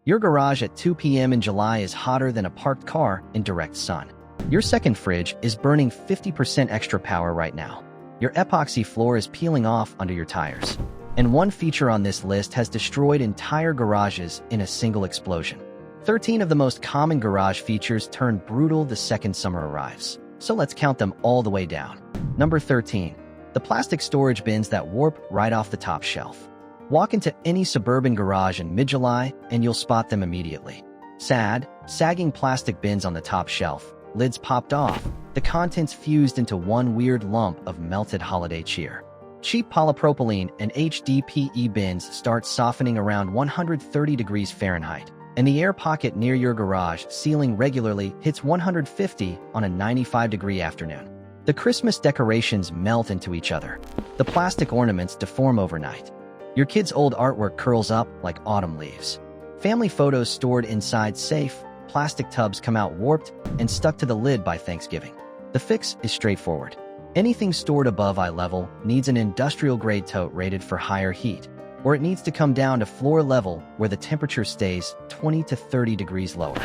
Your garage at 2 p.m. in July is hotter than a parked car in direct sun. Your second fridge is burning 50% extra power right now. Your epoxy floor is peeling off under your tires. And one feature on this list has destroyed entire garages in a single explosion. 13 of the most common garage features turn brutal the second summer arrives. So let's count them all the way down. Number 13. The plastic storage bins that warp right off the top shelf. Walk into any suburban garage in mid-July and you'll spot them immediately. Sagging plastic bins on the top shelf, lids popped off, the contents fused into one weird lump of melted holiday cheer. Cheap polypropylene and HDPE bins start softening around 130 degrees Fahrenheit, and the air pocket near your garage ceiling regularly hits 150 on a 95-degree afternoon. The Christmas decorations melt into each other. The plastic ornaments deform overnight. Your kid's old artwork curls up like autumn leaves. Family photos stored inside safe plastic tubs come out warped and stuck to the lid by Thanksgiving. The fix is straightforward. Anything stored above eye level needs an industrial-grade tote rated for higher heat, or it needs to come down to floor level where the temperature stays 20 to 30 degrees lower.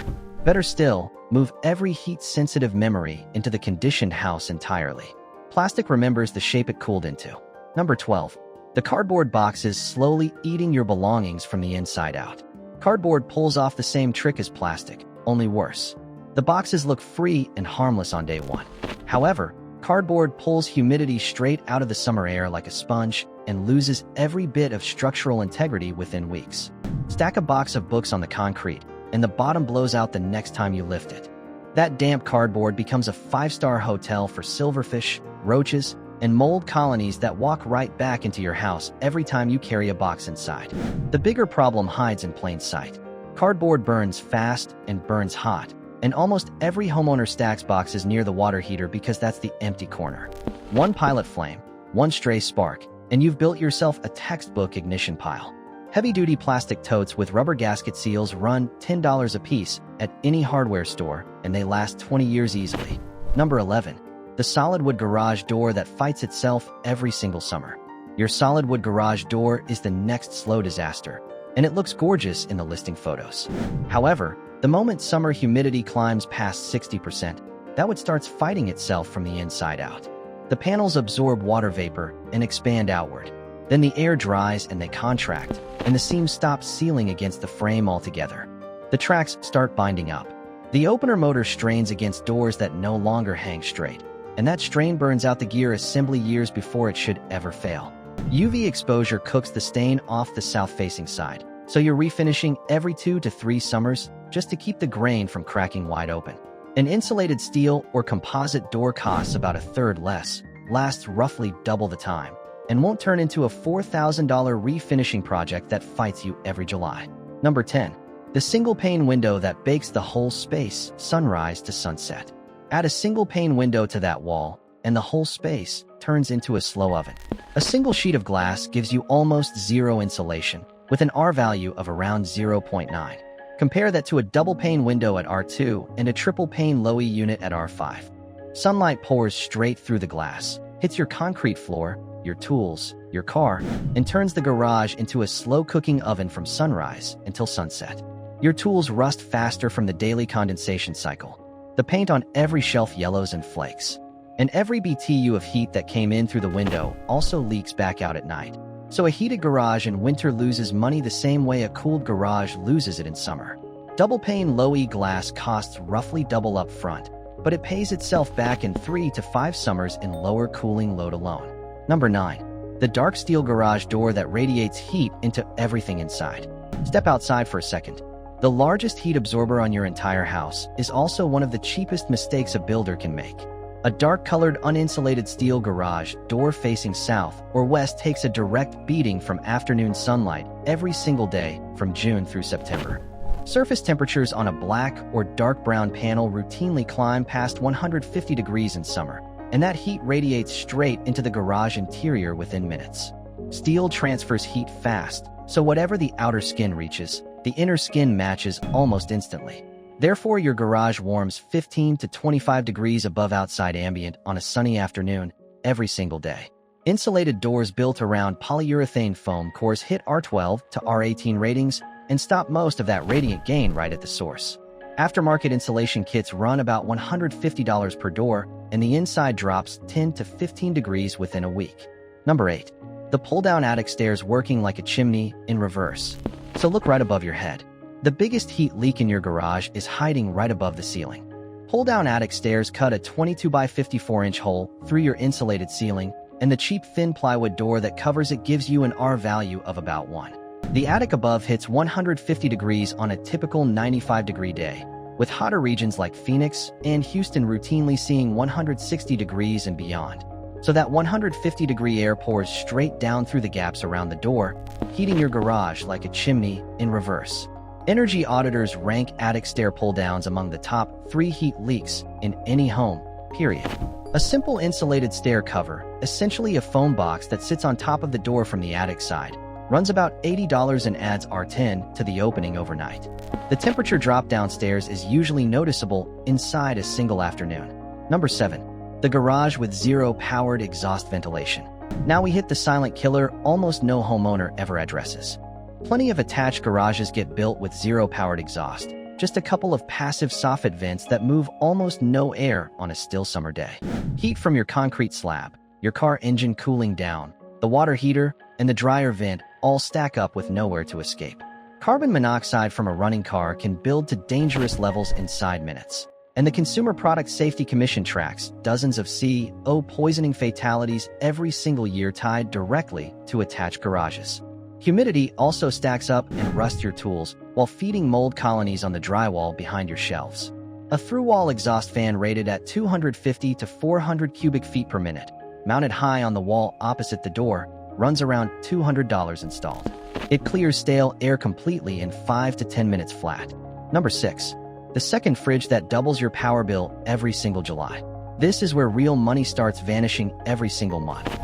Better still, move every heat-sensitive memory into the conditioned house entirely. Plastic remembers the shape it cooled into. Number 12. The cardboard boxes slowly eating your belongings from the inside out. Cardboard pulls off the same trick as plastic, only worse. The boxes look free and harmless on day one. However, cardboard pulls humidity straight out of the summer air like a sponge and loses every bit of structural integrity within weeks. Stack a box of books on the concrete, and the bottom blows out the next time you lift it. That damp cardboard becomes a 5-star hotel for silverfish, roaches, and mold colonies that walk right back into your house every time you carry a box inside. The bigger problem hides in plain sight. Cardboard burns fast and burns hot, and almost every homeowner stacks boxes near the water heater because that's the empty corner. One pilot flame, one stray spark, and you've built yourself a textbook ignition pile. Heavy-duty plastic totes with rubber gasket seals run $10 a piece at any hardware store, and they last 20 years easily. Number 11. The solid wood garage door that fights itself every single summer. Your solid wood garage door is the next slow disaster, and it looks gorgeous in the listing photos. However, the moment summer humidity climbs past 60%, that wood starts fighting itself from the inside out. The panels absorb water vapor and expand outward. Then the air dries and they contract, and the seams stop sealing against the frame altogether. The tracks start binding up. The opener motor strains against doors that no longer hang straight, and that strain burns out the gear assembly years before it should ever fail. UV exposure cooks the stain off the south-facing side, so you're refinishing every 2 to 3 summers just to keep the grain from cracking wide open. An insulated steel or composite door costs about a third less, lasts roughly double the time, and won't turn into a $4,000 refinishing project that fights you every July. Number 10. The single-pane window that bakes the whole space, sunrise to sunset. Add a single-pane window to that wall, and the whole space turns into a slow oven. A single sheet of glass gives you almost zero insulation, with an R value of around 0.9. Compare that to a double-pane window at R2 and a triple-pane low-E unit at R5. Sunlight pours straight through the glass, hits your concrete floor, your tools, your car, and turns the garage into a slow-cooking oven from sunrise until sunset. Your tools rust faster from the daily condensation cycle. The paint on every shelf yellows and flakes. And every BTU of heat that came in through the window also leaks back out at night. So a heated garage in winter loses money the same way a cooled garage loses it in summer. Double-pane low-E glass costs roughly double up front, but it pays itself back in 3 to 5 summers in lower cooling load alone. Number 9. The dark steel garage door that radiates heat into everything inside. Step outside for a second. The largest heat absorber on your entire house is also one of the cheapest mistakes a builder can make. A dark-colored uninsulated steel garage door facing south or west takes a direct beating from afternoon sunlight every single day from June through September. Surface temperatures on a black or dark brown panel routinely climb past 150 degrees in summer, and that heat radiates straight into the garage interior within minutes. Steel transfers heat fast, so whatever the outer skin reaches, the inner skin matches almost instantly. Therefore, your garage warms 15 to 25 degrees above outside ambient on a sunny afternoon every single day. Insulated doors built around polyurethane foam cores hit R12 to R18 ratings, and stop most of that radiant gain right at the source. Aftermarket insulation kits run about $150 per door, and the inside drops 10 to 15 degrees within a week. Number 8. The pull-down attic stairs working like a chimney in reverse. So look right above your head. The biggest heat leak in your garage is hiding right above the ceiling. Pull-down attic stairs cut a 22 by 54-inch hole through your insulated ceiling, and the cheap thin plywood door that covers it gives you an R value of about 1. The attic above hits 150 degrees on a typical 95-degree day, with hotter regions like Phoenix and Houston routinely seeing 160 degrees and beyond. So that 150-degree air pours straight down through the gaps around the door, heating your garage like a chimney in reverse. Energy auditors rank attic stair pull-downs among the top 3 heat leaks in any home, period. A simple insulated stair cover, essentially a foam box that sits on top of the door from the attic side, runs about $80 and adds R10 to the opening overnight. The temperature drop downstairs is usually noticeable inside a single afternoon. Number 7. The garage with zero powered exhaust ventilation. Now we hit the silent killer almost no homeowner ever addresses. Plenty of attached garages get built with zero powered exhaust, just a couple of passive soffit vents that move almost no air on a still summer day. Heat from your concrete slab, your car engine cooling down, the water heater, and the dryer vent all stack up with nowhere to escape. Carbon monoxide from a running car can build to dangerous levels inside minutes. And the Consumer Product Safety Commission tracks dozens of CO poisoning fatalities every single year tied directly to attached garages. Humidity also stacks up and rusts your tools while feeding mold colonies on the drywall behind your shelves. A through-wall exhaust fan rated at 250 to 400 cubic feet per minute, mounted high on the wall opposite the door, runs around $200 installed. It clears stale air completely in 5 to 10 minutes flat. Number 6. The second fridge that doubles your power bill every single July. This is where real money starts vanishing every single month.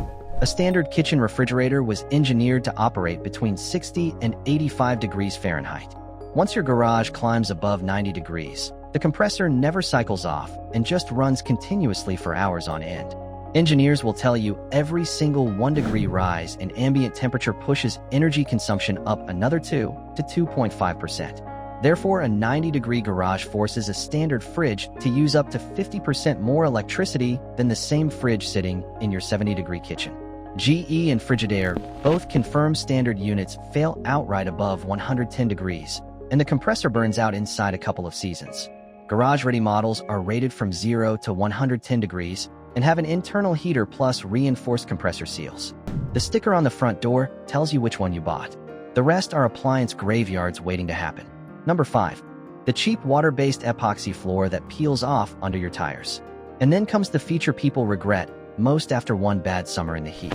A standard kitchen refrigerator was engineered to operate between 60 and 85 degrees Fahrenheit. Once your garage climbs above 90 degrees, the compressor never cycles off and just runs continuously for hours on end. Engineers will tell you every single 1 degree rise in ambient temperature pushes energy consumption up another 2 to 2.5%. Therefore, a 90-degree garage forces a standard fridge to use up to 50% more electricity than the same fridge sitting in your 70-degree kitchen. GE and Frigidaire both confirm standard units fail outright above 110 degrees, and the compressor burns out inside a couple of seasons. Garage-ready models are rated from 0 to 110 degrees and have an internal heater plus reinforced compressor seals. The sticker on the front door tells you which one you bought. The rest are appliance graveyards waiting to happen. Number 5. The cheap water-based epoxy floor that peels off under your tires. And then comes the feature people regret most after one bad summer in the heat.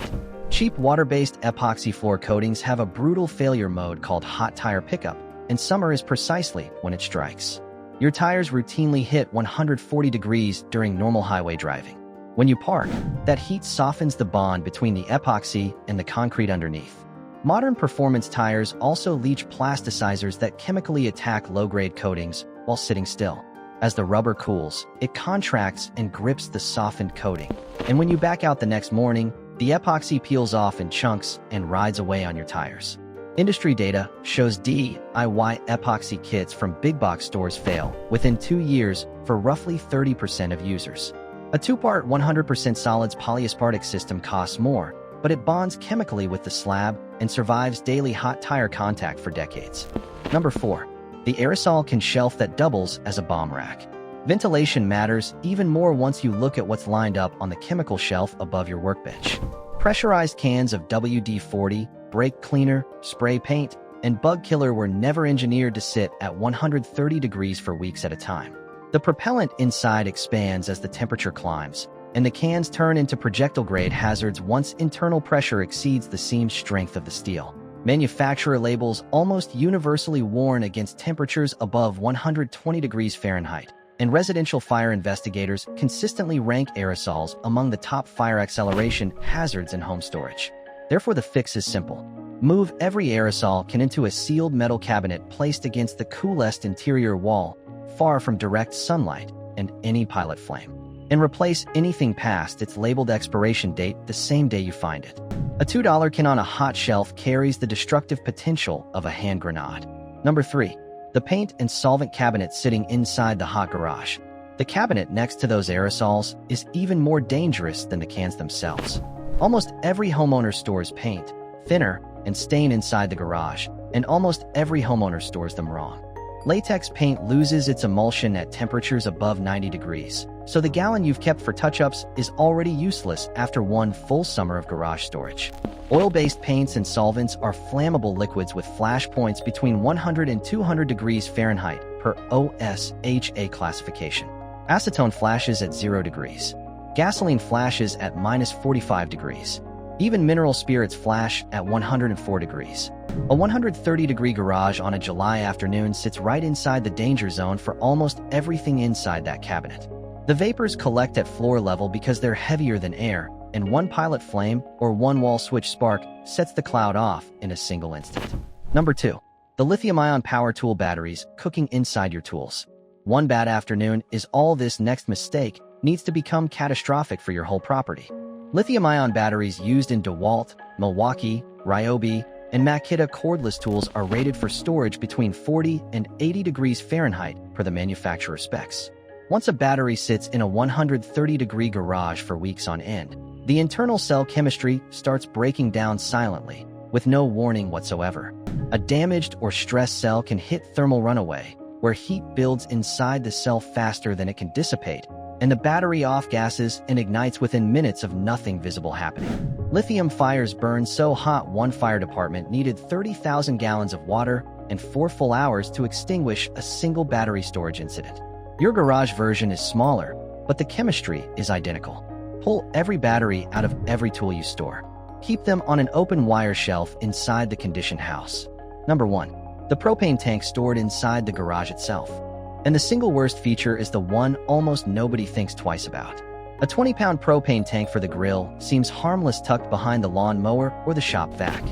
Cheap water-based epoxy floor coatings have a brutal failure mode called hot tire pickup, and summer is precisely when it strikes. Your tires routinely hit 140 degrees during normal highway driving. When you park, that heat softens the bond between the epoxy and the concrete underneath. Modern performance tires also leach plasticizers that chemically attack low-grade coatings while sitting still. As the rubber cools, it contracts and grips the softened coating. And when you back out the next morning, the epoxy peels off in chunks and rides away on your tires. Industry data shows DIY epoxy kits from big box stores fail within 2 years for roughly 30% of users. A 2-part 100% solids polyaspartic system costs more, but it bonds chemically with the slab and survives daily hot tire contact for decades. Number 4. The aerosol can shelf that doubles as a bomb rack. Ventilation matters even more once you look at what's lined up on the chemical shelf above your workbench. Pressurized cans of WD-40, brake cleaner, spray paint, and bug killer were never engineered to sit at 130 degrees for weeks at a time. The propellant inside expands as the temperature climbs, and the cans turn into projectile-grade hazards once internal pressure exceeds the seam strength of the steel. Manufacturer labels almost universally warn against temperatures above 120 degrees Fahrenheit, and residential fire investigators consistently rank aerosols among the top fire acceleration hazards in home storage. Therefore, the fix is simple. Move every aerosol can into a sealed metal cabinet placed against the coolest interior wall, far from direct sunlight and any pilot flame. And replace anything past its labeled expiration date the same day you find it. A $2 can on a hot shelf carries the destructive potential of a hand grenade. Number 3. The paint and solvent cabinet sitting inside the hot garage. The cabinet next to those aerosols is even more dangerous than the cans themselves. Almost every homeowner stores paint, thinner, and stain inside the garage, and almost every homeowner stores them wrong. Latex paint loses its emulsion at temperatures above 90 degrees, so the gallon you've kept for touch-ups is already useless after one full summer of garage storage. Oil-based paints and solvents are flammable liquids with flash points between 100 and 200 degrees Fahrenheit per OSHA classification. Acetone flashes at 0 degrees. Gasoline flashes at -45 degrees. Even mineral spirits flash at 104 degrees. A 130-degree garage on a July afternoon sits right inside the danger zone for almost everything inside that cabinet. The vapors collect at floor level because they're heavier than air, and one pilot flame or one wall switch spark sets the cloud off in a single instant. Number 2. The lithium-ion power tool batteries cooking inside your tools. One bad afternoon is all this next mistake needs to become catastrophic for your whole property. Lithium-ion batteries used in DeWalt, Milwaukee, Ryobi, and Makita cordless tools are rated for storage between 40 and 80 degrees Fahrenheit per the manufacturer specs. Once a battery sits in a 130-degree garage for weeks on end, the internal cell chemistry starts breaking down silently, with no warning whatsoever. A damaged or stressed cell can hit thermal runaway, where heat builds inside the cell faster than it can dissipate, and the battery off-gases and ignites within minutes of nothing visible happening. Lithium fires burn so hot one fire department needed 30,000 gallons of water and 4 full hours to extinguish a single battery storage incident. Your garage version is smaller, but the chemistry is identical. Pull every battery out of every tool you store. Keep them on an open wire shelf inside the conditioned house. Number 1. The propane tank stored inside the garage itself. And the single worst feature is the one almost nobody thinks twice about. A 20-pound propane tank for the grill seems harmless tucked behind the lawn mower or the shop vac.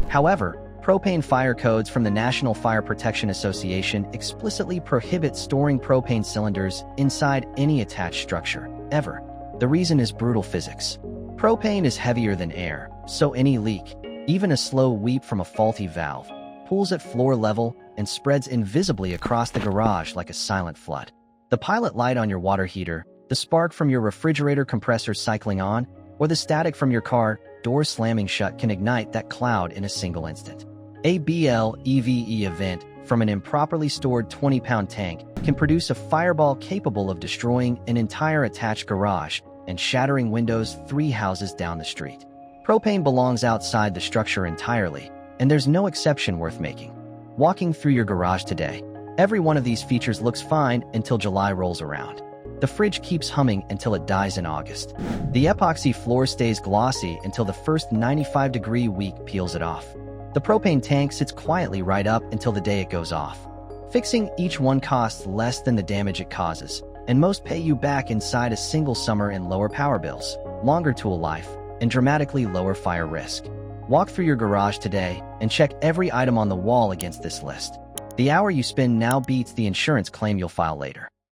However, propane fire codes from the National Fire Protection Association explicitly prohibit storing propane cylinders inside any attached structure, ever. The reason is brutal physics. Propane is heavier than air, so any leak, even a slow weep from a faulty valve, pools at floor level and spreads invisibly across the garage like a silent flood. The pilot light on your water heater, the spark from your refrigerator compressor cycling on, or the static from your car door slamming shut can ignite that cloud in a single instant. A BLEVE event from an improperly stored 20-pound tank can produce a fireball capable of destroying an entire attached garage and shattering windows 3 houses down the street. Propane belongs outside the structure entirely, and there's no exception worth making. Walking through your garage today, every one of these features looks fine until July rolls around. The fridge keeps humming until it dies in August. The epoxy floor stays glossy until the first 95-degree week peels it off. The propane tank sits quietly right up until the day it goes off. Fixing each one costs less than the damage it causes, and most pay you back inside a single summer in lower power bills, longer tool life, and dramatically lower fire risk. Walk through your garage today and check every item on the wall against this list. The hour you spend now beats the insurance claim you'll file later.